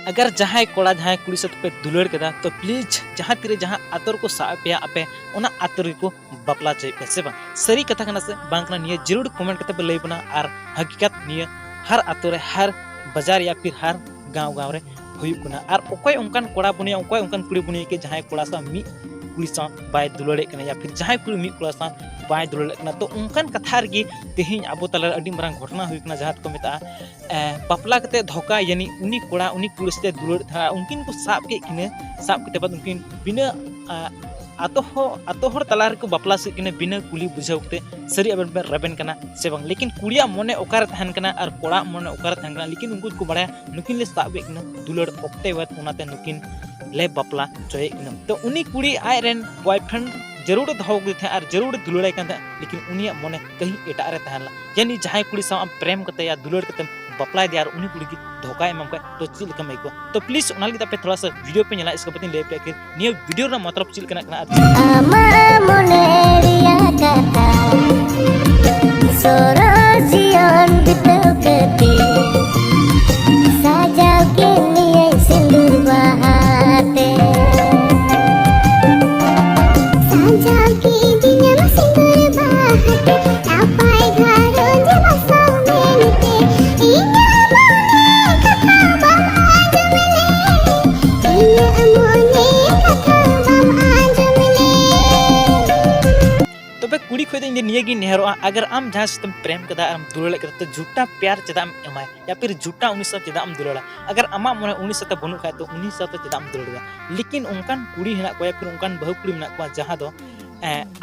अगर जहाँ कोड़ा जहाँ कुड़ी साथ पे दुलड़ के तो प्लीज जहाँ तीरे जहाँ आतर को साब पे आपे ओना आतर को बापला चाहिए पे से बांग सरी कथा करना से बांग करना निये जरूर कमेंट करते पे ले बना और हकीकत निये हर आतर हर बाजार या फिर हर गाँव रे हुई कुना और ओकोय उनकान कोड़ा बुनिया ओकोय उनकान कुड़ी बुनिया के जहाँ कोड़ा सा मी कुड़ी सा बाय दुलड़े कना या फिर जहाँ कुड़ी मी कोड़ा सा बाय दुलड़े कना तो उनकान कथा रगी तेहिं अब तला अडी मरांग घटना हुई कना जहाँ को मेता बापला कते धोका यानी उनी कोड़ा उनी कुड़ी से दुलड़ था उनकिन को साब के किने साब के बाद उनकिन बिना आतो तलार को बापला से किने बिना कुली बुझावते सरी अबन पे रबेन कना से बांग लेकिन कुड़िया मने ओकार तहन कना और कोड़ा मने ओकार तहन कना लेकिन उनको को बड़ा नुकिन ले साब के किने दुलड़ ओक्ते वत उनाते नुकिन ले बापला चोय किने तो उनी कुड़ी आय रेन बॉयफ्रेंड जरूर दहो गए थे और जरूर दुलड़ाई था लेकिन उनिया मने कहीं एटा रे तहन यानी जहां कुड़ी सा प्रेम करते या दुलड़ करते बापला दिया उनी कुड़ी की धोखा एम का तो चिल लका मेको तो प्लीज ओना लगी पे थोड़ा सा वीडियो पे नेला इसका पति ले पे कि निया वीडियो रा मतलब चिल कना आमा मने रिया कथा सोराजियन बितव कती साजाव के लिए सिंदूर बहाते साजाव के दिनम सिंदूर बहाते नापाय घरो जब सौमेनते इना मोने कथा बम आज मिले इना मोने कथा बम आज मिले तो पे कुड़ी खोदे इन निया की नेहरो अगर आम जहां से तुम प्रेम कदा आम दुलड़ करते तो झूठा प्यार चदा एमाय या फिर झूठा उनी सब चदा आम दुलड़ा अगर अमा मने उनी साथे बनु खाय तो उनी साथे चदा आम दुलड़ा लेकिन उनकान कुड़ी हेना को या फिर उनकान बहु कुड़ी मेना को जहां दो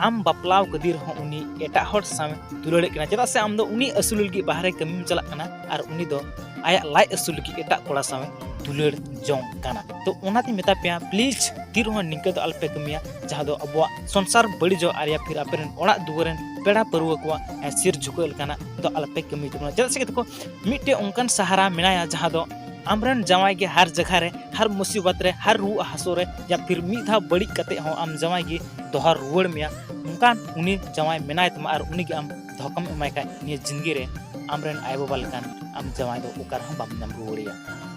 आम बापलाव कदीर हो उनी एटा हर सामे दुलड़े कना चदा से आम दो उनी असुल की बाहर कमी चला कना और उनी दो आया लाई असुल की एटा कोड़ा सामे दुलड़ जोंग काना तो ओनाती मेता पे प्लीज तीर हो निंका दो अल्पे कमिया जहां दो अबवा संसार बड़ी जो आ या फिर अपेरन ओड़ा दुवरन पेड़ा परवा को सिर झुकल काना तो अल्पे कमी तो चदा से को मिटे उनकान सहारा मेनाया जहां दो आमरन जवाई के हर जगह रे हर मुसीबत रे हर रू हासो रे या फिर मी धा बड़ी कते हो आम जवाई के दोहर रुवड़ मिया उनकान उनी जवाई मेनाय तमा और उनी के आम धोकम एमाय का नि जिंदगी रे आमरन आय बाबा लकान आम जवाई दो ओकार हम बाम नाम रुवड़िया